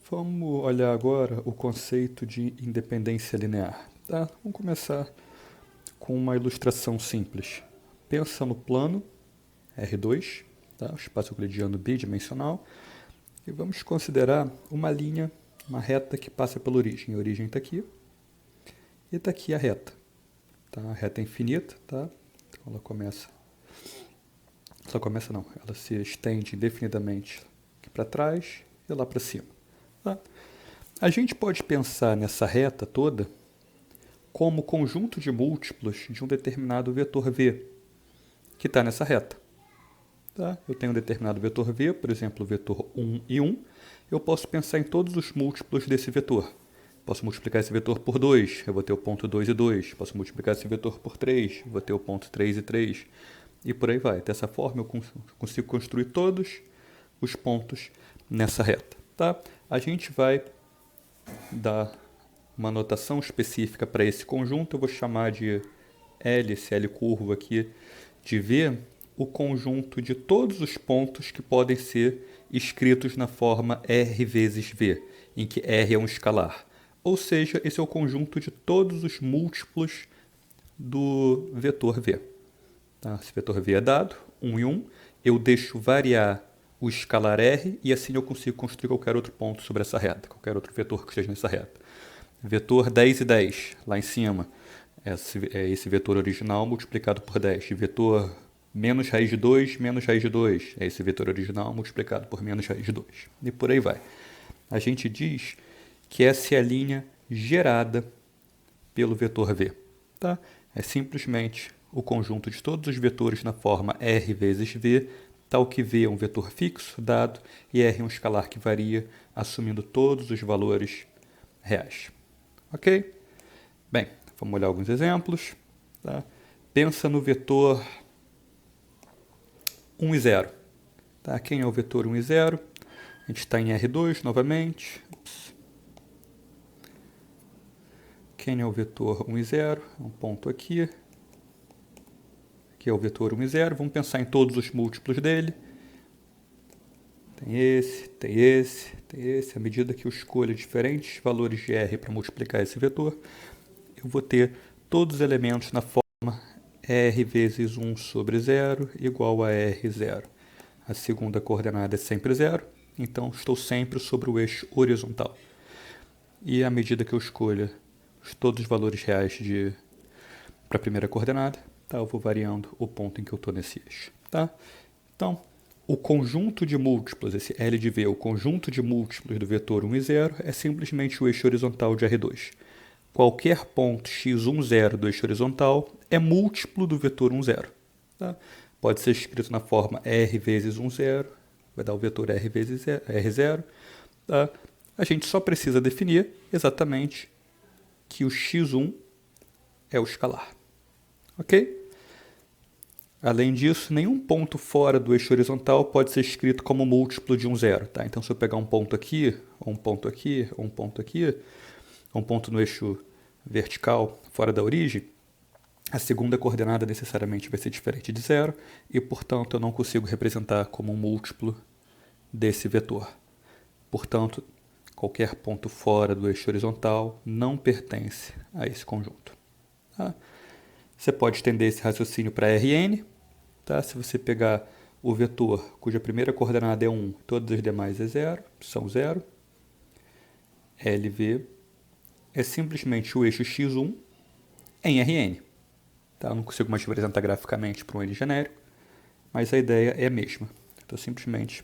Vamos olhar agora o conceito de independência linear. Tá? Vamos começar com uma ilustração simples. Pensa no plano R2, tá? O espaço euclidiano bidimensional, e vamos considerar uma linha, uma reta que passa pela origem. A origem está aqui e está aqui a reta. Tá? A reta é infinita, tá? Então ela se estende indefinidamente aqui para trás e lá para cima. Tá? A gente pode pensar nessa reta toda como conjunto de múltiplos de um determinado vetor v, que está nessa reta. Tá? Eu tenho um determinado vetor v, por exemplo, o vetor 1 e 1. Eu posso pensar em todos os múltiplos desse vetor. Posso multiplicar esse vetor por 2, eu vou ter o ponto 2 e 2. Posso multiplicar esse vetor por 3, eu vou ter o ponto 3 e 3. E por aí vai. Dessa forma eu consigo construir todos os pontos nessa reta. Tá? A gente vai dar uma notação específica para esse conjunto. Eu vou chamar de L, esse L curvo aqui, de V, o conjunto de todos os pontos que podem ser escritos na forma R vezes V, em que R é um escalar. Ou seja, esse é o conjunto de todos os múltiplos do vetor V. Tá? Esse vetor V é dado, 1 e 1. Eu deixo variar o escalar R e assim eu consigo construir qualquer outro ponto sobre essa reta, qualquer outro vetor que esteja nessa reta. Vetor 10 e 10, lá em cima, é esse vetor original multiplicado por 10. Vetor menos raiz de 2, menos raiz de 2, é esse vetor original multiplicado por menos raiz de 2. E por aí vai. A gente diz que essa é a linha gerada pelo vetor V. Tá? É simplesmente o conjunto de todos os vetores na forma R vezes V, tal que V é um vetor fixo, dado, e R é um escalar que varia, assumindo todos os valores reais. Ok? Bem, vamos olhar alguns exemplos. Tá? Pensa no vetor 1 e 0. Tá? Quem é o vetor 1 e 0? A gente está em R2 novamente. Quem é o vetor 1 e 0? Um ponto aqui. Aqui é o vetor 1 e 0. Vamos pensar em todos os múltiplos dele. Tem esse, tem esse, tem esse. À medida que eu escolho diferentes valores de R para multiplicar esse vetor, eu vou ter todos os elementos na forma R vezes 1 sobre 0 igual a R0. A segunda coordenada é sempre 0, então estou sempre sobre o eixo horizontal. E à medida que eu escolho todos os valores reais para a primeira coordenada, tá, eu vou variando o ponto em que eu estou nesse eixo. Tá? Então, o conjunto de múltiplos, esse L de V, o conjunto de múltiplos do vetor 1 e 0 é simplesmente o eixo horizontal de R2. Qualquer ponto x1, 0 do eixo horizontal é múltiplo do vetor 1, 0. Tá? Pode ser escrito na forma R vezes 1, 0, vai dar o vetor R vezes R0. Tá? A gente só precisa definir exatamente que o x1 é o escalar. Ok? Além disso, nenhum ponto fora do eixo horizontal pode ser escrito como múltiplo de 1, 0. Tá? Então, se eu pegar um ponto aqui, ou um ponto aqui, ou um ponto aqui, um ponto no eixo vertical fora da origem, a segunda coordenada necessariamente vai ser diferente de 0 e, portanto, eu não consigo representar como um múltiplo desse vetor. Portanto, qualquer ponto fora do eixo horizontal não pertence a esse conjunto. Tá? Você pode estender esse raciocínio para Rn. Tá? Se você pegar o vetor cuja primeira coordenada é 1, todas as demais é 0, são 0, LV é simplesmente o eixo x1 em Rn. Tá? Eu não consigo mais representar graficamente para um N genérico, mas a ideia é a mesma. Estou simplesmente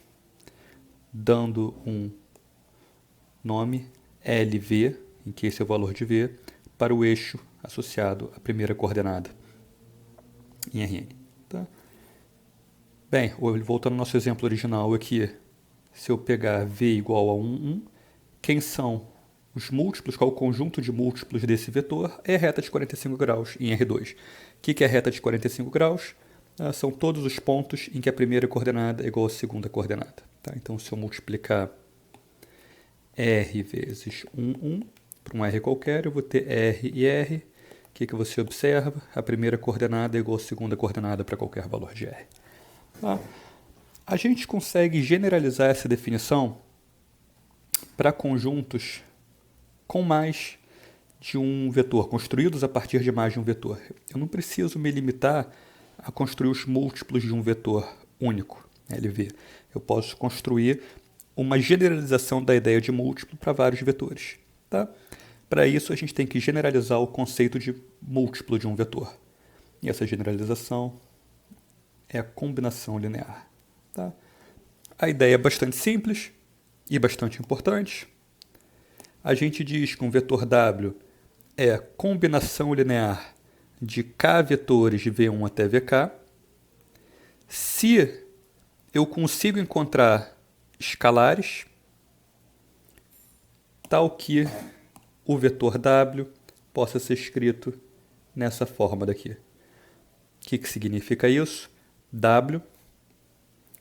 dando um nome LV, em que esse é o valor de V, para o eixo associado à primeira coordenada em Rn. Tá? Bem, voltando ao nosso exemplo original aqui, se eu pegar V igual a 1, 1, quem são os múltiplos, qual é o conjunto de múltiplos desse vetor? É a reta de 45 graus em R2. O que é a reta de 45 graus? São todos os pontos em que a primeira coordenada é igual à segunda coordenada. Tá? Então, se eu multiplicar R vezes 1, 1, para um R qualquer, eu vou ter R e R. O que você observa? A primeira coordenada é igual à segunda coordenada para qualquer valor de R. Tá? A gente consegue generalizar essa definição para conjuntos com mais de um vetor, construídos a partir de mais de um vetor. Eu não preciso me limitar a construir os múltiplos de um vetor único, LV. Eu posso construir uma generalização da ideia de múltiplo para vários vetores. Tá? Para isso, a gente tem que generalizar o conceito de múltiplo de um vetor. E essa generalização é a combinação linear. Tá? A ideia é bastante simples e bastante importante. A gente diz que um vetor W é a combinação linear de k vetores de V1 até Vk. Se eu consigo encontrar escalares, tal que o vetor W possa ser escrito nessa forma daqui. O que significa isso? W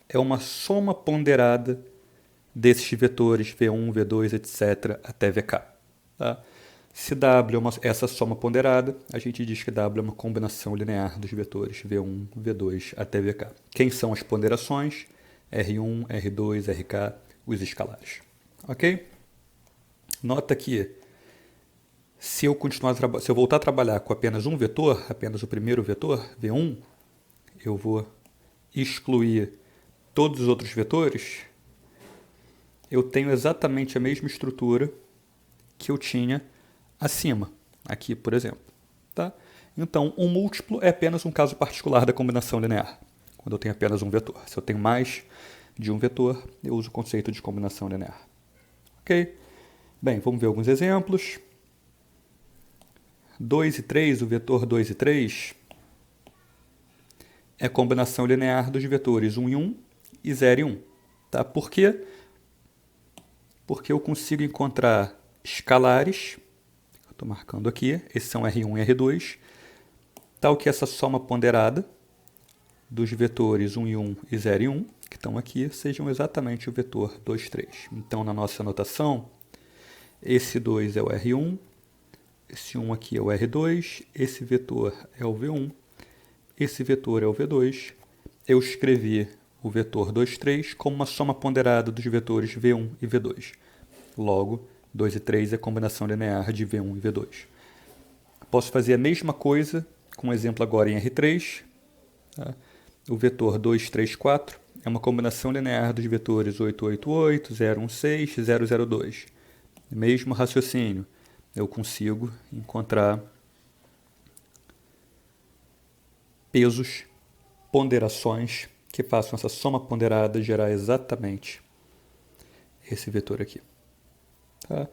é uma soma ponderada desses vetores V1, V2, etc. até Vk. Tá? Se W é essa soma ponderada, a gente diz que W é uma combinação linear dos vetores V1, V2 até Vk. Quem são as ponderações? R1, R2, Rk, os escalares. Ok? Nota que se eu voltar a trabalhar com apenas um vetor, apenas o primeiro vetor, V1, eu vou excluir todos os outros vetores, eu tenho exatamente a mesma estrutura que eu tinha acima, aqui, por exemplo. Tá? Então, um múltiplo é apenas um caso particular da combinação linear, quando eu tenho apenas um vetor. Se eu tenho mais de um vetor, eu uso o conceito de combinação linear. Ok? Bem, vamos ver alguns exemplos. 2 e 3, o vetor 2 e 3 é a combinação linear dos vetores 1 e 1 e 0 e 1. Tá? Por quê? Porque eu consigo encontrar escalares, eu estou marcando aqui, esses são R1 e R2, tal que essa soma ponderada dos vetores 1 e 1 e 0 e 1, que estão aqui, sejam exatamente o vetor 2, 3. Então, na nossa anotação, esse 2 é o R1, esse 1 aqui é o R2, esse vetor é o V1, esse vetor é o V2. Eu escrevi o vetor 2, 3 como uma soma ponderada dos vetores V1 e V2. Logo, 2 e 3 é a combinação linear de V1 e V2. Posso fazer a mesma coisa com um exemplo agora em R3. Tá? O vetor 2, 3, 4 é uma combinação linear dos vetores 8, 8, 8, 0, 1, 6, 0, 0, 2. Mesmo raciocínio, eu consigo encontrar pesos, ponderações que façam essa soma ponderada gerar exatamente esse vetor aqui. Tá?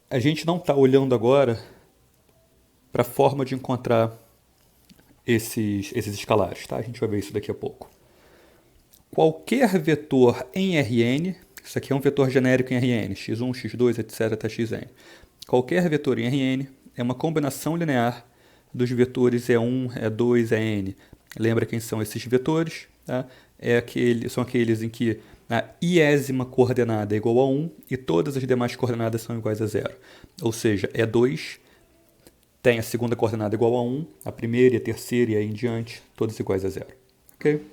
A gente não está olhando agora para a forma de encontrar esses escalares. Tá? A gente vai ver isso daqui a pouco. Qualquer vetor em Rn, isso aqui é um vetor genérico em Rn, x1, x2, etc. até xn. Qualquer vetor em Rn é uma combinação linear dos vetores E1, E2, En. Lembra quem são esses vetores? Tá? São aqueles em que a iésima coordenada é igual a 1 e todas as demais coordenadas são iguais a 0. Ou seja, E2 tem a segunda coordenada igual a 1, a primeira e a terceira e aí em diante, todas iguais a 0. Ok?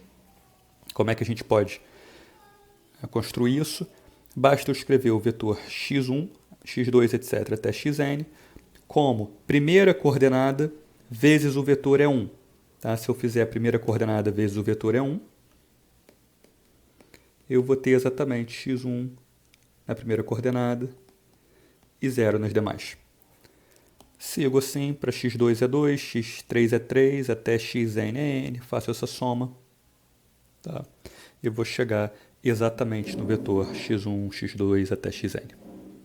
Como é que a gente pode construir isso? Basta eu escrever o vetor x1, x2, etc. até xn como primeira coordenada vezes o vetor E1. Tá? Se eu fizer a primeira coordenada vezes o vetor E1, eu vou ter exatamente x1 na primeira coordenada e 0 nas demais. Sigo assim para x2 é 2, x3 é 3, até xn é n, faço essa soma. Tá? Eu vou chegar exatamente no vetor x1, x2 até xn.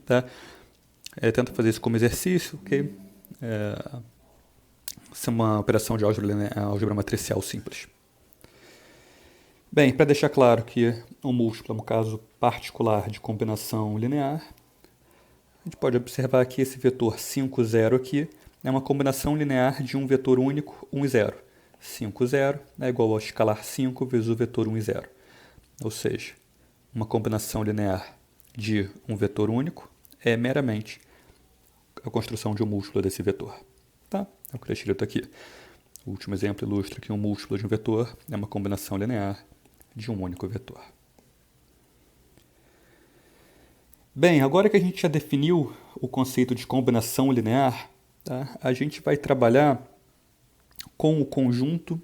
Tá? Tenta fazer isso como exercício, ok? Isso é uma operação de álgebra matricial simples. Bem, para deixar claro que um múltiplo é um caso particular de combinação linear, a gente pode observar que esse vetor 5, 0 aqui é uma combinação linear de um vetor único, 1 e 0. 5, 0 é igual ao escalar 5 vezes o vetor 1 e 0. Ou seja, uma combinação linear de um vetor único é meramente a construção de um múltiplo desse vetor. Tá? É o que está escrito aqui. O último exemplo ilustra que um múltiplo de um vetor é uma combinação linear de um único vetor. Bem, agora que a gente já definiu o conceito de combinação linear, tá? A gente vai trabalhar com o conjunto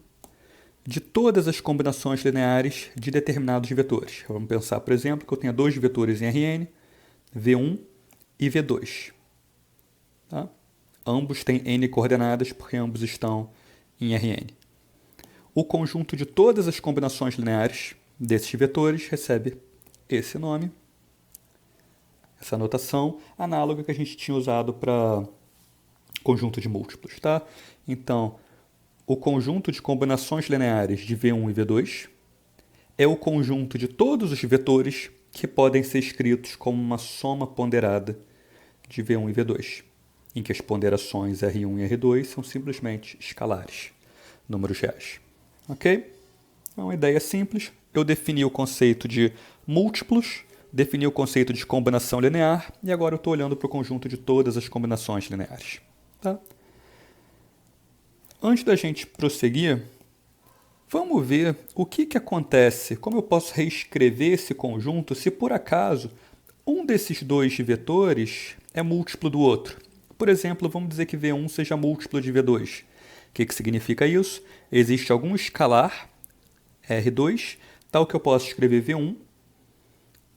de todas as combinações lineares de determinados vetores. Vamos pensar, por exemplo, que eu tenha dois vetores em Rn, V1 e V2. Tá? Ambos têm n coordenadas porque ambos estão em Rn. O conjunto de todas as combinações lineares desses vetores recebe esse nome, essa notação análoga que a gente tinha usado para conjunto de múltiplos. Tá? Então, o conjunto de combinações lineares de V1 e V2 é o conjunto de todos os vetores que podem ser escritos como uma soma ponderada de V1 e V2, em que as ponderações R1 e R2 são simplesmente escalares, números reais. Ok? É uma ideia simples. Eu defini o conceito de múltiplos, defini o conceito de combinação linear e agora eu estou olhando para o conjunto de todas as combinações lineares. Tá? Antes da gente prosseguir, vamos ver o que acontece, como eu posso reescrever esse conjunto se por acaso um desses dois vetores é múltiplo do outro. Por exemplo, vamos dizer que V1 seja múltiplo de V2. O que significa isso? Existe algum escalar, R2, tal que eu posso escrever V1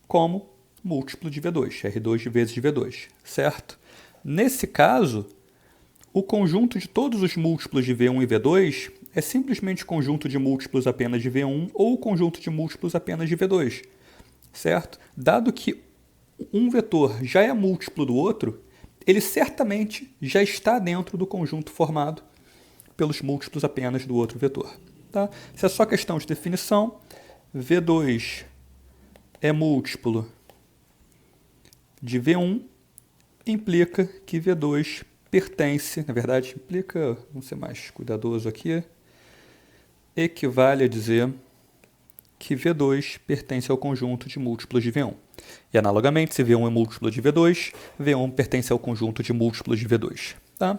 como múltiplo de V2, R2 vezes V2, certo? Nesse caso, o conjunto de todos os múltiplos de V1 e V2 é simplesmente conjunto de múltiplos apenas de V1 ou conjunto de múltiplos apenas de V2, certo? Dado que um vetor já é múltiplo do outro, ele certamente já está dentro do conjunto formado pelos múltiplos apenas do outro vetor. Tá? Isso é só questão de definição. V2 é múltiplo de V1, implica que V2 pertence, na verdade, implica, vamos ser mais cuidadoso aqui, equivale a dizer que V2 pertence ao conjunto de múltiplos de V1. E, analogamente, se V1 é múltiplo de V2, V1 pertence ao conjunto de múltiplos de V2. Tá?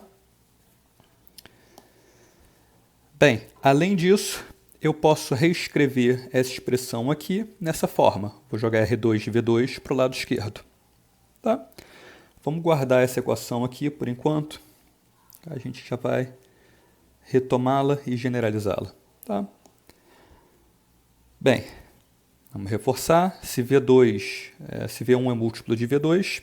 Bem, além disso, eu posso reescrever essa expressão aqui nessa forma. Vou jogar R2 de V2 para o lado esquerdo. Tá? Vamos guardar essa equação aqui por enquanto. A gente já vai retomá-la e generalizá-la. Tá? Bem, vamos reforçar. Se V1 é múltiplo de V2,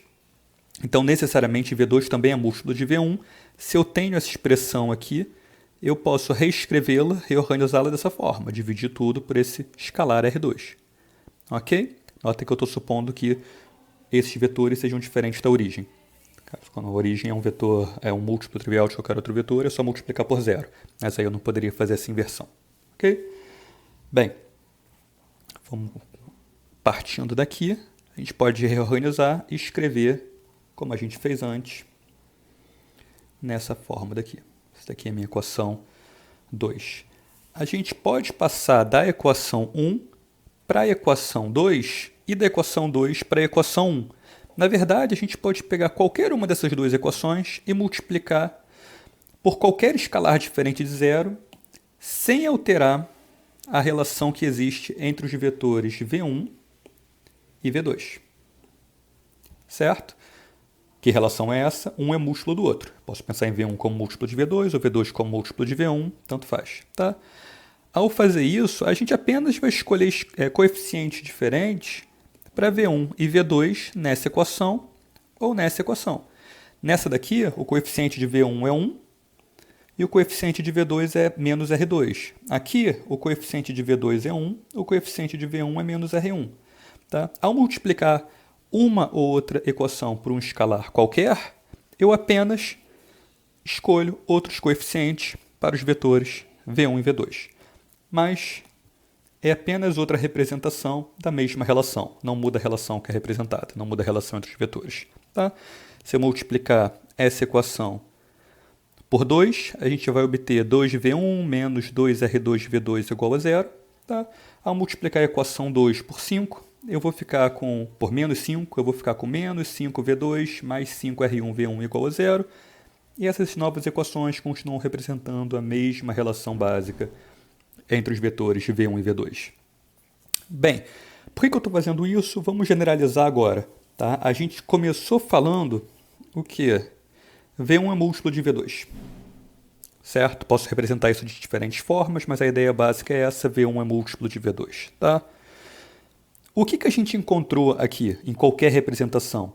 então necessariamente V2 também é múltiplo de V1. Se eu tenho essa expressão aqui, eu posso reescrevê-la, reorganizá-la dessa forma, dividir tudo por esse escalar R2. Ok? Nota que eu estou supondo que esses vetores sejam diferentes da origem. Quando a origem é um vetor, é um múltiplo trivial de qualquer outro vetor, é só multiplicar por zero. Mas aí eu não poderia fazer essa inversão. Ok? Bem, vamos partindo daqui, a gente pode reorganizar e escrever como a gente fez antes, nessa forma daqui. Essa daqui é a minha equação 2. A gente pode passar da equação 1 para a equação 2 e da equação 2 para a equação 1. Na verdade, a gente pode pegar qualquer uma dessas duas equações e multiplicar por qualquer escalar diferente de zero, sem alterar a relação que existe entre os vetores V1 e V2. Certo? Que relação é essa? Um é múltiplo do outro. Posso pensar em V1 como múltiplo de V2 ou V2 como múltiplo de V1, tanto faz. Tá? Ao fazer isso, a gente apenas vai escolher coeficientes diferentes para V1 e V2 nessa equação ou nessa equação. Nessa daqui, o coeficiente de V1 é 1 e o coeficiente de V2 é menos R2. Aqui, o coeficiente de V2 é 1, o coeficiente de V1 é menos R1. Tá? Ao multiplicar uma ou outra equação por um escalar qualquer, eu apenas escolho outros coeficientes para os vetores V1 e V2. Mas é apenas outra representação da mesma relação. Não muda a relação que é representada, não muda a relação entre os vetores. Tá? Se eu multiplicar essa equação por 2, a gente vai obter 2V1 menos 2R2 de V2 igual a 0. Tá? Ao multiplicar a equação 2 por 5, eu vou ficar por menos 5, eu vou ficar com menos 5V2 mais 5R1V1 igual a 0. E essas novas equações continuam representando a mesma relação básica entre os vetores V1 e V2. Bem, por que eu estou fazendo isso? Vamos generalizar agora. Tá? A gente começou falando o que? V1 é múltiplo de V2. Certo? Posso representar isso de diferentes formas, mas a ideia básica é essa, V1 é múltiplo de V2. Tá? O que a gente encontrou aqui, em qualquer representação?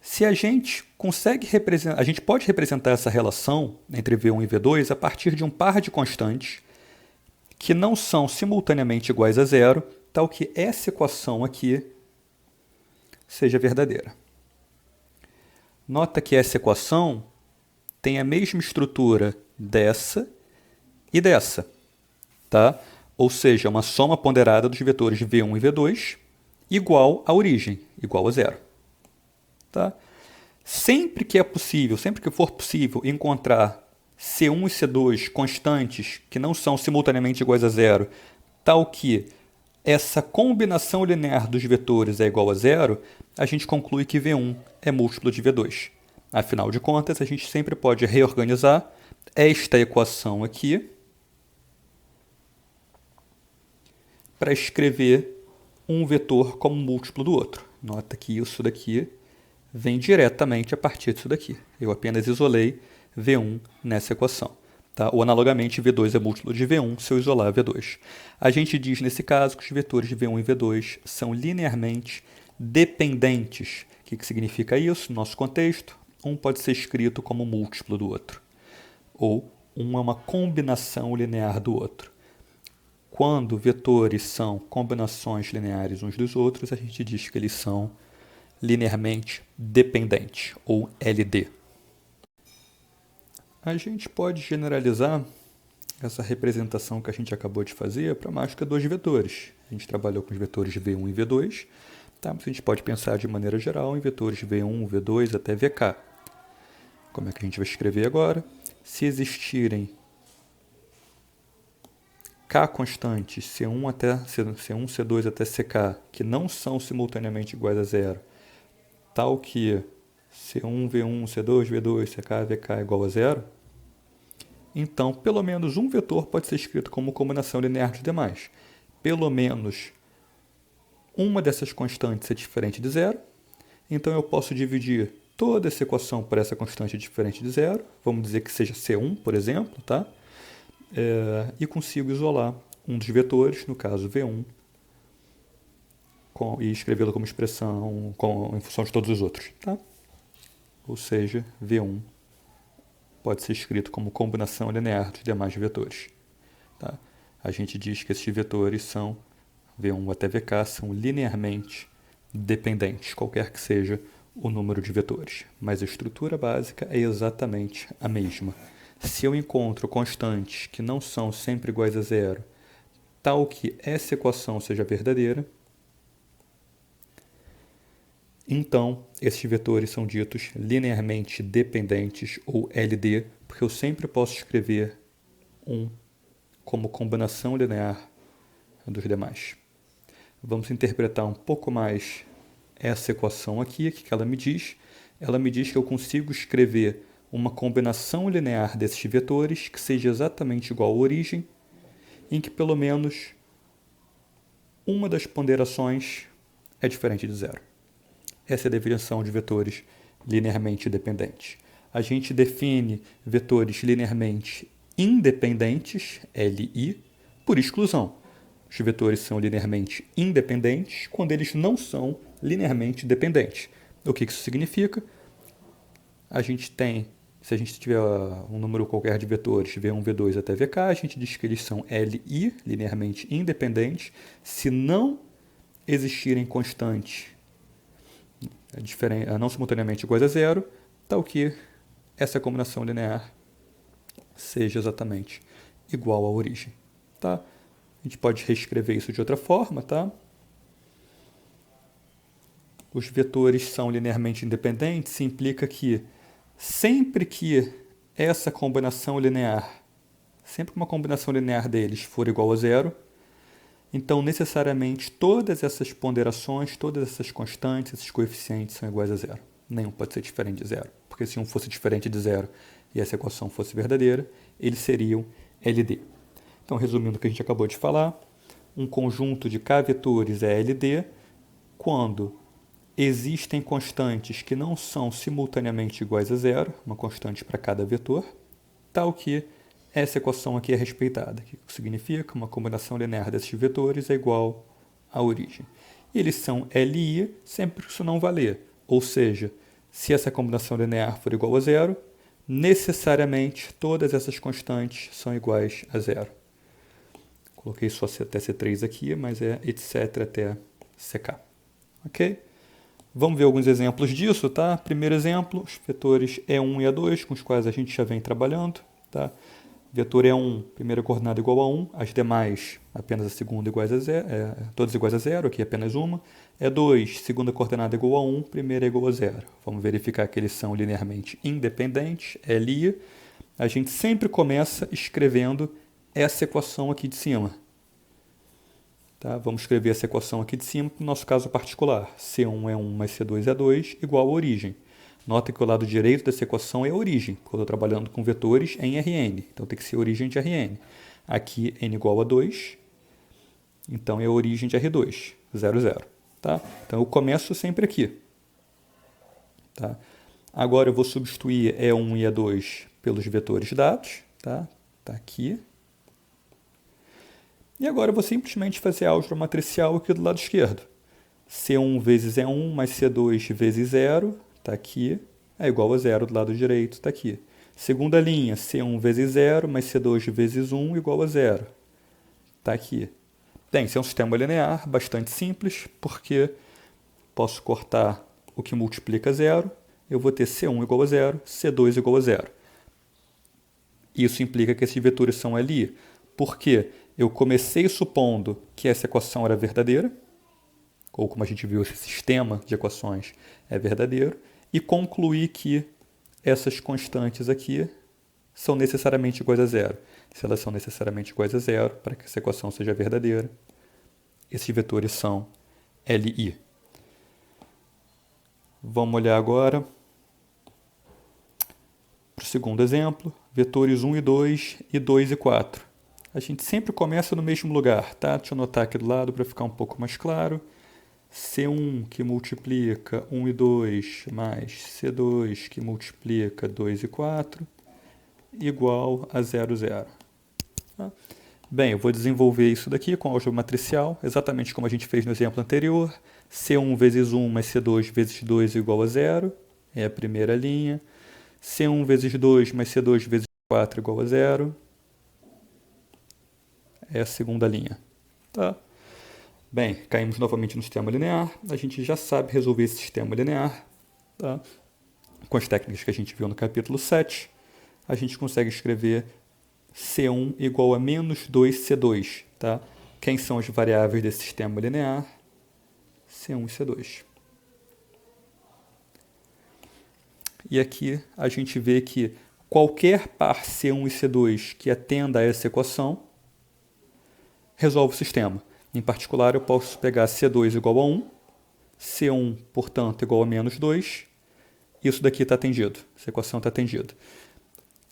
Se a gente consegue representar, a gente pode representar essa relação entre V1 e V2 a partir de um par de constantes que não são simultaneamente iguais a zero, tal que essa equação aqui seja verdadeira. Nota que essa equação tem a mesma estrutura dessa e dessa, tá? Ou seja, uma soma ponderada dos vetores V1 e V2 igual à origem, igual a zero. Tá? Sempre que é possível, sempre que for possível encontrar C1 e C2 constantes que não são simultaneamente iguais a zero, tal que essa combinação linear dos vetores é igual a zero, a gente conclui que V1 é múltiplo de V2. Afinal de contas, a gente sempre pode reorganizar esta equação aqui para escrever um vetor como múltiplo do outro. Nota que isso daqui vem diretamente a partir disso daqui. Eu apenas isolei V1 nessa equação. Tá? Ou, analogamente, V2 é múltiplo de V1 se eu isolar V2. A gente diz, nesse caso, que os vetores de V1 e V2 são linearmente dependentes. O que significa isso? No nosso contexto, um pode ser escrito como múltiplo do outro. Ou um é uma combinação linear do outro. Quando vetores são combinações lineares uns dos outros, a gente diz que eles são linearmente dependentes, ou LD. A gente pode generalizar essa representação que a gente acabou de fazer para mais que dois vetores. A gente trabalhou com os vetores V1 e V2, tá? Mas a gente pode pensar de maneira geral em vetores V1, V2 até VK. Como é que a gente vai escrever agora? Se existirem K constantes, C1, C2 até CK, que não são simultaneamente iguais a zero, tal que C1, V1, C2, V2, CK, VK é igual a zero, então pelo menos um vetor pode ser escrito como combinação linear dos demais. Pelo menos uma dessas constantes é diferente de zero, então eu posso dividir toda essa equação por essa constante diferente de zero, vamos dizer que seja C1, por exemplo, tá? E consigo isolar um dos vetores, no caso V1, e escrevê-lo como expressão em função de todos os outros. Tá? Ou seja, V1 pode ser escrito como combinação linear dos demais vetores. Tá? A gente diz que esses vetores são, V1 até VK, são linearmente dependentes, qualquer que seja o número de vetores. Mas a estrutura básica é exatamente a mesma. Se eu encontro constantes que não são sempre iguais a zero, tal que essa equação seja verdadeira, então esses vetores são ditos linearmente dependentes, ou LD, porque eu sempre posso escrever um como combinação linear dos demais. Vamos interpretar um pouco mais essa equação aqui, o que ela me diz? Ela me diz que eu consigo escrever uma combinação linear desses vetores que seja exatamente igual à origem, em que pelo menos uma das ponderações é diferente de zero. Essa é a definição de vetores linearmente dependentes. A gente define vetores linearmente independentes, LI, por exclusão. Os vetores são linearmente independentes quando eles não são linearmente dependentes. O que isso significa? Se a gente tiver um número qualquer de vetores, V1, V2 até VK, a gente diz que eles são LI, linearmente independentes, se não existirem constantes não simultaneamente iguais a zero, tal que essa combinação linear seja exatamente igual à origem. Tá? A gente pode reescrever isso de outra forma. Tá? Os vetores são linearmente independentes, implica que sempre que essa combinação linear, sempre que uma combinação linear deles for igual a zero, então necessariamente todas essas ponderações, todas essas constantes, esses coeficientes são iguais a zero. Nenhum pode ser diferente de zero, porque se um fosse diferente de zero e essa equação fosse verdadeira, eles seriam LD. Então, resumindo o que a gente acabou de falar, um conjunto de K vetores é LD quando existem constantes que não são simultaneamente iguais a zero, uma constante para cada vetor, tal que essa equação aqui é respeitada, que significa uma combinação linear desses vetores é igual à origem. Eles são LI sempre que isso não valer, ou seja, se essa combinação linear for igual a zero, necessariamente todas essas constantes são iguais a zero. Coloquei só até C3 aqui, mas é etc até CK. Ok? Vamos ver alguns exemplos disso, tá? Primeiro exemplo, os vetores E1 e E2, com os quais a gente já vem trabalhando, tá? Vetor E1, primeira coordenada igual a 1, as demais apenas a segunda iguais a zero, todas iguais a zero, aqui apenas uma. E2, segunda coordenada igual a 1, primeira é igual a zero. Vamos verificar que eles são linearmente independentes, LI. A gente sempre começa escrevendo essa equação aqui de cima. Tá? Vamos escrever essa equação aqui de cima para o nosso caso particular. C1 é 1 mais C2 é 2 igual a origem. Nota que o lado direito dessa equação é a origem, porque eu estou trabalhando com vetores em Rn. Então tem que ser a origem de Rn. Aqui n igual a 2, então é a origem de R2, 0, 0. Tá? Então eu começo sempre aqui. Tá? Agora eu vou substituir E1 e E2 pelos vetores dados. Tá? Tá aqui. E agora eu vou simplesmente fazer a álgebra matricial aqui do lado esquerdo. C1 vezes E1 mais C2 vezes 0, está aqui, é igual a 0 do lado direito, está aqui. Segunda linha, C1 vezes 0 mais C2 vezes 1 igual a 0. Está aqui. Bem, esse é um sistema linear bastante simples, porque posso cortar o que multiplica 0, eu vou ter C1 igual a 0, C2 igual a 0. Isso implica que esses vetores são LI, porque eu comecei supondo que essa equação era verdadeira, ou como a gente viu, esse sistema de equações é verdadeiro, e concluí que essas constantes aqui são necessariamente iguais a zero. Se elas são necessariamente iguais a zero, para que essa equação seja verdadeira, esses vetores são LI. Vamos olhar agora para o segundo exemplo, vetores 1 e 2 e 2 e 4. A gente sempre começa no mesmo lugar, tá? Deixa eu anotar aqui do lado para ficar um pouco mais claro. C1 que multiplica 1 e 2 mais C2 que multiplica 2 e 4 igual a 0, 0. Tá? Bem, eu vou desenvolver isso daqui com a álgebra matricial, exatamente como a gente fez no exemplo anterior. C1 vezes 1 mais C2 vezes 2 igual a 0, é a primeira linha. C1 vezes 2 mais C2 vezes 4 igual a 0, é a segunda linha. Tá? Bem, caímos novamente no sistema linear. A gente já sabe resolver esse sistema linear. Tá? Com as técnicas que a gente viu no capítulo 7, a gente consegue escrever C1 igual a menos 2C2. Tá? Quem são as variáveis desse sistema linear? C1 e C2. E aqui a gente vê que qualquer par C1 e C2 que atenda a essa equação resolve o sistema. Em particular, eu posso pegar C2 igual a 1, C1, portanto, igual a menos 2. Isso daqui está atendido, essa equação está atendida.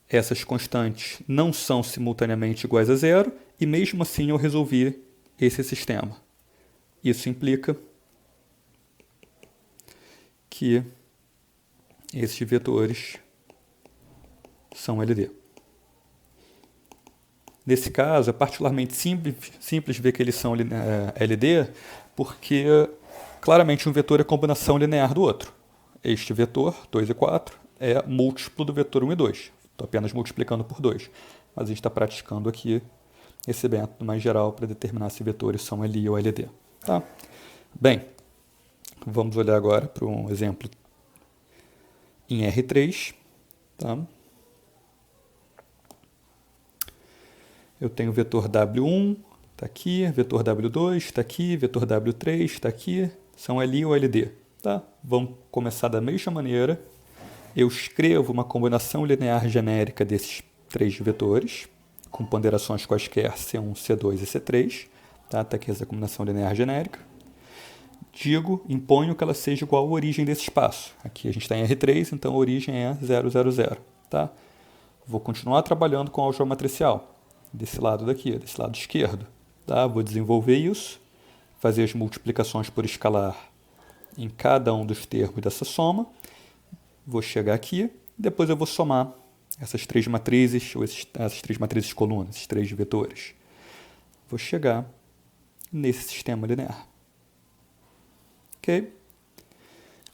Essas constantes não são simultaneamente iguais a zero, e mesmo assim eu resolvi esse sistema. Isso implica que esses vetores são LD. Nesse caso, é particularmente simples ver que eles são LD, porque claramente um vetor é combinação linear do outro. Este vetor, 2 e 4, é múltiplo do vetor 1 e 2. Estou apenas multiplicando por 2. Mas a gente está praticando aqui esse método mais geral para determinar se vetores são LI ou LD. Tá? Bem, vamos olhar agora para um exemplo em R3. Tá? Eu tenho o vetor W1, está aqui, vetor W2 está aqui, vetor W3 está aqui, são LI ou LD. Tá? Vamos começar da mesma maneira. Eu escrevo uma combinação linear genérica desses três vetores, com ponderações quaisquer C1, C2 e C3. Tá aqui essa combinação linear genérica. Imponho que ela seja igual à origem desse espaço. Aqui a gente está em R3, então a origem é 0, 0, 0. Tá? Vou continuar trabalhando com a álgebra matricial. Desse lado daqui, desse lado esquerdo. Tá? Vou desenvolver isso, fazer as multiplicações por escalar em cada um dos termos dessa soma, vou chegar aqui, depois eu vou somar essas três matrizes, ou essas três matrizes colunas, esses três vetores. Vou chegar nesse sistema linear. Ok?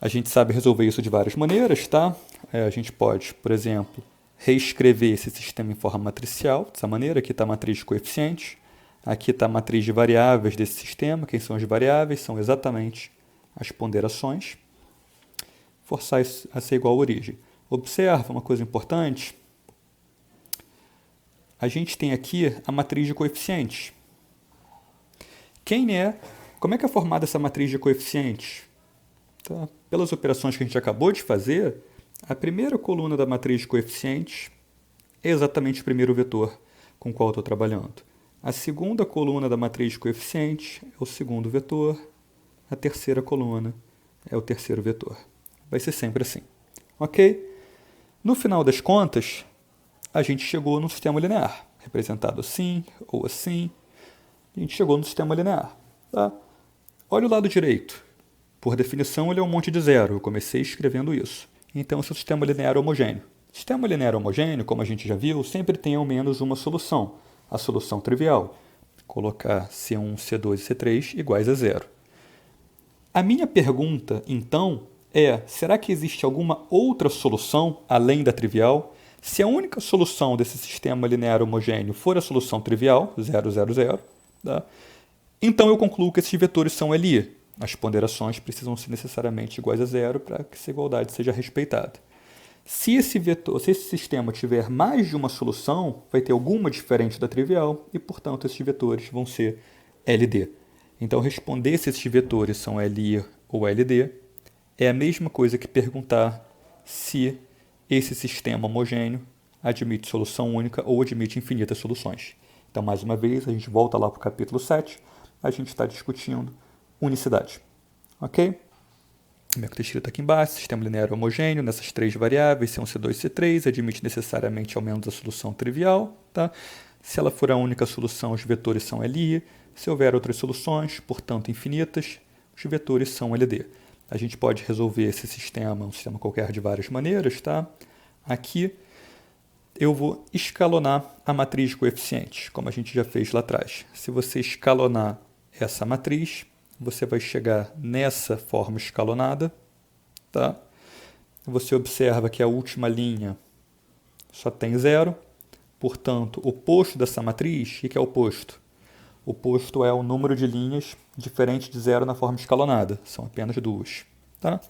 A gente sabe resolver isso de várias maneiras, tá? A gente pode, por exemplo, reescrever esse sistema em forma matricial, dessa maneira. Aqui está a matriz de coeficientes, aqui está a matriz de variáveis desse sistema. Quem são as variáveis? São exatamente as ponderações. Forçar isso a ser igual à origem. Observa uma coisa importante. A gente tem aqui a matriz de coeficientes. Como é que é formada essa matriz de coeficientes? Tá? Pelas operações que a gente acabou de fazer, a primeira coluna da matriz de coeficientes é exatamente o primeiro vetor com o qual eu estou trabalhando. A segunda coluna da matriz de coeficientes é o segundo vetor. A terceira coluna é o terceiro vetor. Vai ser sempre assim. Ok? No final das contas, a gente chegou no sistema linear, representado assim ou assim. A gente chegou no sistema linear. Tá? Olha o lado direito. Por definição, ele é um monte de zero. Eu comecei escrevendo isso. Então, esse é o sistema linear homogêneo. Sistema linear homogêneo, como a gente já viu, sempre tem ao menos uma solução. A solução trivial. Colocar C1, C2 e C3 iguais a zero. A minha pergunta, então, é: será que existe alguma outra solução além da trivial? Se a única solução desse sistema linear homogêneo for a solução trivial, 0, 0, 0, tá? Então eu concluo que esses vetores são LI. As ponderações precisam ser necessariamente iguais a zero para que essa igualdade seja respeitada. Se esse sistema tiver mais de uma solução, vai ter alguma diferente da trivial e, portanto, esses vetores vão ser LD. Então, responder se esses vetores são LI ou LD é a mesma coisa que perguntar se esse sistema homogêneo admite solução única ou admite infinitas soluções. Então, mais uma vez, a gente volta lá para o capítulo 7, a gente está discutindo unicidade. Ok? Como é que está escrito aqui embaixo? Sistema linear homogêneo nessas três variáveis, C1, C2 e C3, admite necessariamente ao menos a solução trivial. Tá? Se ela for a única solução, os vetores são LI. Se houver outras soluções, portanto infinitas, os vetores são LD. A gente pode resolver esse sistema, um sistema qualquer, de várias maneiras. Tá? Aqui eu vou escalonar a matriz de coeficientes, como a gente já fez lá atrás. Se você escalonar essa matriz, você vai chegar nessa forma escalonada. Tá? Você observa que a última linha só tem zero. Portanto, o posto dessa matriz, o que é o posto? O posto é o número de linhas diferente de zero na forma escalonada. São apenas duas. Tá?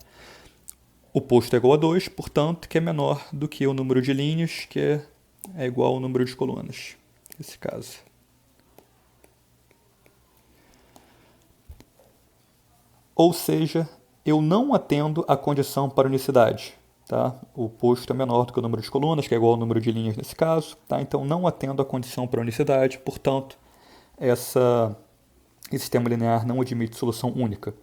O posto é igual a 2, portanto, que é menor do que o número de linhas, que é igual ao número de colunas, nesse caso. Ou seja, eu não atendo à condição para unicidade. Tá? O posto é menor do que o número de colunas, que é igual ao número de linhas nesse caso. Tá? Então, não atendo à condição para unicidade. Portanto, esse sistema linear não admite solução única.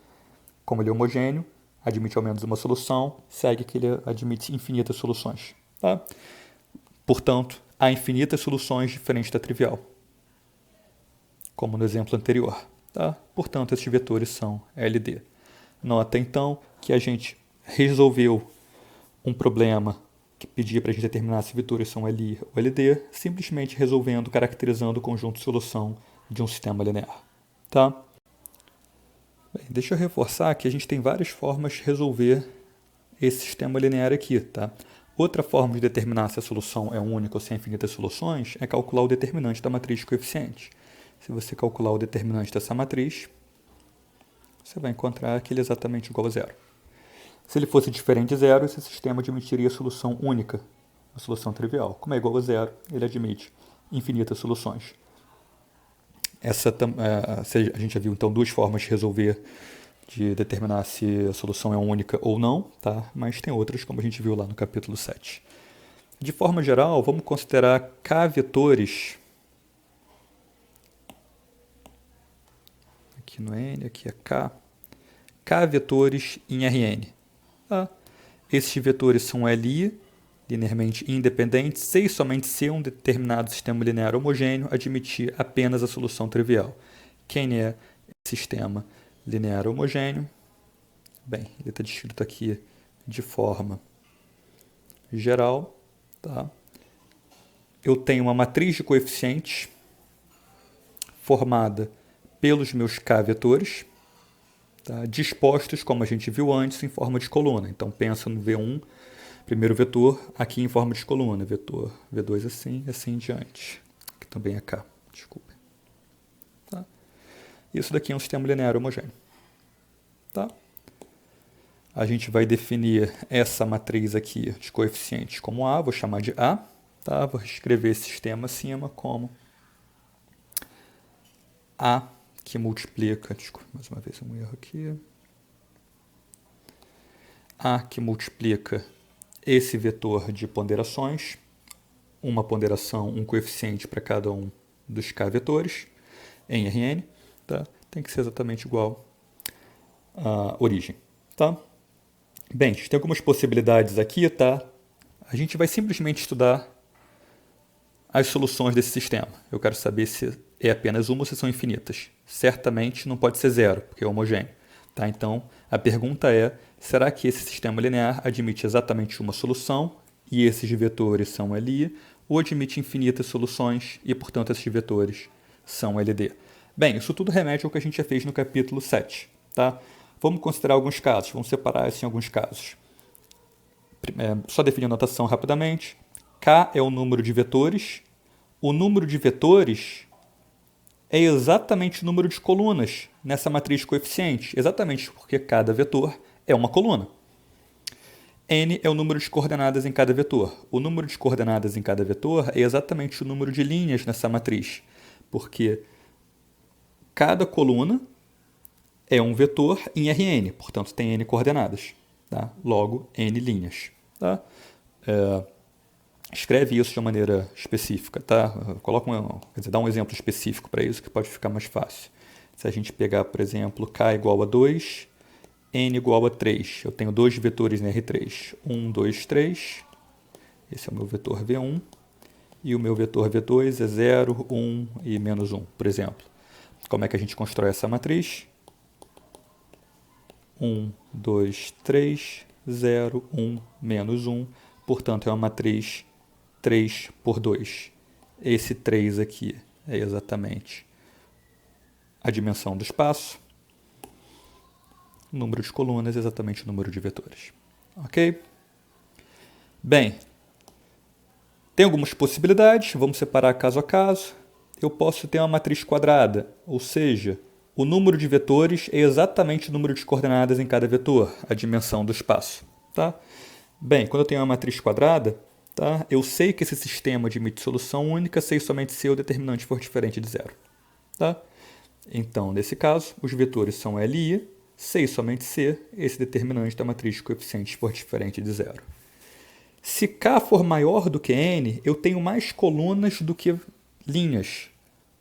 Como ele é homogêneo, admite ao menos uma solução, segue que ele admite infinitas soluções. Tá? Portanto, há infinitas soluções diferentes da trivial, como no exemplo anterior. Tá? Portanto, esses vetores são LD. Nota, então, que a gente resolveu um problema que pedia para a gente determinar se vetores são LI ou LD, simplesmente resolvendo, caracterizando o conjunto de solução de um sistema linear. Tá? Bem, deixa eu reforçar que a gente tem várias formas de resolver esse sistema linear aqui. Tá? Outra forma de determinar se a solução é única ou se há infinitas soluções é calcular o determinante da matriz de coeficientes. Se você calcular o determinante dessa matriz, você vai encontrar que ele é exatamente igual a zero. Se ele fosse diferente de zero, esse sistema admitiria a solução única, a solução trivial. Como é igual a zero, ele admite infinitas soluções. A gente já viu, então, duas formas de resolver, de determinar se a solução é única ou não, tá? Mas tem outras, como a gente viu lá no capítulo 7. De forma geral, vamos considerar K vetores. Aqui no N, aqui é K. K vetores em Rn. Tá? Esses vetores são LI, linearmente independentes, se e somente se um determinado sistema linear homogêneo admitir apenas a solução trivial. Quem é esse sistema linear homogêneo? Bem, ele está descrito aqui de forma geral. Tá? Eu tenho uma matriz de coeficientes formada pelos meus K vetores, tá? Dispostos, como a gente viu antes, em forma de coluna. Então, pensa no V1, primeiro vetor, aqui em forma de coluna. Vetor V2 assim, assim em diante. Aqui também é K, desculpa. Tá? Isso daqui é um sistema linear homogêneo. Tá? A gente vai definir essa matriz aqui de coeficientes como A, vou chamar de A. Tá? Vou escrever esse sistema acima como A que multiplica, desculpa, mais uma vez um erro aqui. A que multiplica esse vetor de ponderações, uma ponderação, um coeficiente para cada um dos K vetores, em Rn, tá? Tem que ser exatamente igual à origem. Tá? Bem, a gente tem algumas possibilidades aqui, tá? A gente vai simplesmente estudar as soluções desse sistema. Eu quero saber se é apenas uma ou se são infinitas. Certamente não pode ser zero, porque é homogêneo. Tá? Então, a pergunta é, será que esse sistema linear admite exatamente uma solução e esses vetores são LI, ou admite infinitas soluções e, portanto, esses vetores são LD? Bem, isso tudo remete ao que a gente já fez no capítulo 7. Tá? Vamos considerar alguns casos, vamos separar assim alguns casos. Só definir a notação rapidamente. K é o número de vetores. O número de vetores é exatamente o número de colunas nessa matriz de coeficientes, exatamente porque cada vetor é uma coluna. N é o número de coordenadas em cada vetor. O número de coordenadas em cada vetor é exatamente o número de linhas nessa matriz, porque cada coluna é um vetor em Rn, portanto tem n coordenadas. Tá? Logo, n linhas. Tá? Escreve isso de uma maneira específica, tá? Dá um exemplo específico para isso que pode ficar mais fácil. Se a gente pegar, por exemplo, K igual a 2, N igual a 3. Eu tenho dois vetores em R3. 1, 2, 3. Esse é o meu vetor V1. E o meu vetor V2 é 0, 1 e menos 1, por exemplo. Como é que a gente constrói essa matriz? 1, 2, 3, 0, 1, menos 1. Portanto, é uma matriz 3 por 2. Esse 3 aqui é exatamente a dimensão do espaço. O número de colunas é exatamente o número de vetores. Ok? Bem, tem algumas possibilidades, vamos separar caso a caso. Eu posso ter uma matriz quadrada, ou seja, o número de vetores é exatamente o número de coordenadas em cada vetor, a dimensão do espaço. Tá? Bem, quando eu tenho uma matriz quadrada, tá? Eu sei que esse sistema admite solução única, sei somente se o determinante for diferente de zero. Tá? Então, nesse caso, os vetores são LI, sei somente se esse determinante da matriz de coeficientes for diferente de zero. Se K for maior do que N, eu tenho mais colunas do que linhas.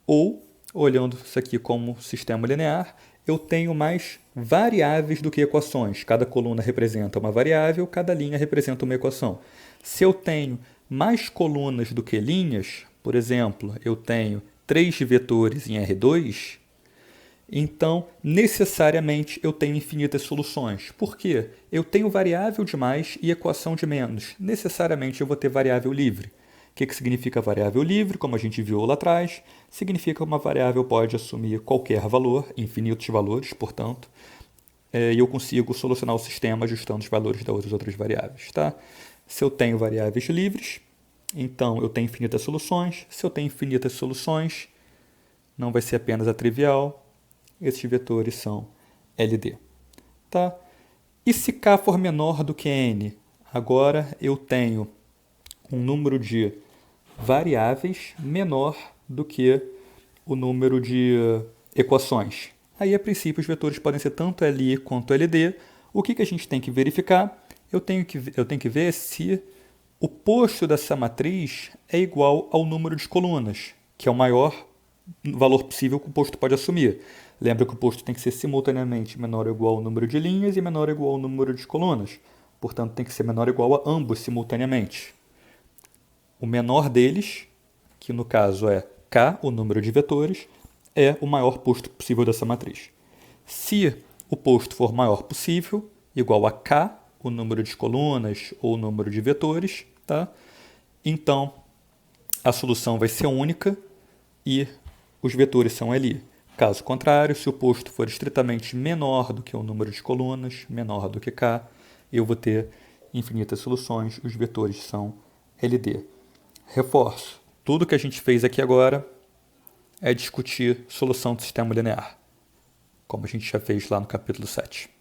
Ou, olhando isso aqui como sistema linear, eu tenho mais variáveis do que equações. Cada coluna representa uma variável, cada linha representa uma equação. Se eu tenho mais colunas do que linhas, por exemplo, eu tenho 3 vetores em R2, então, necessariamente, eu tenho infinitas soluções. Por quê? Eu tenho variável de mais e equação de menos. Necessariamente, eu vou ter variável livre. O que significa variável livre? Como a gente viu lá atrás, significa que uma variável pode assumir qualquer valor, infinitos valores, portanto, e eu consigo solucionar o sistema ajustando os valores das outras variáveis. Tá? Se eu tenho variáveis livres, então eu tenho infinitas soluções. Se eu tenho infinitas soluções, não vai ser apenas a trivial. Esses vetores são LD. Tá? E se K for menor do que N? Agora eu tenho um número de variáveis menor do que o número de equações. Aí, a princípio, os vetores podem ser tanto LI quanto LD. O que a gente tem que verificar? Eu tenho que ver se o posto dessa matriz é igual ao número de colunas, que é o maior valor possível que o posto pode assumir. Lembra que o posto tem que ser simultaneamente menor ou igual ao número de linhas e menor ou igual ao número de colunas. Portanto, tem que ser menor ou igual a ambos simultaneamente. O menor deles, que no caso é K, o número de vetores, é o maior posto possível dessa matriz. Se o posto for maior possível, igual a K, o número de colunas ou o número de vetores, tá? Então, a solução vai ser única e os vetores são ali. Caso contrário, se o posto for estritamente menor do que o número de colunas, menor do que K, eu vou ter infinitas soluções, os vetores são LD. Reforço, tudo que a gente fez aqui agora é discutir solução do sistema linear, como a gente já fez lá no capítulo 7.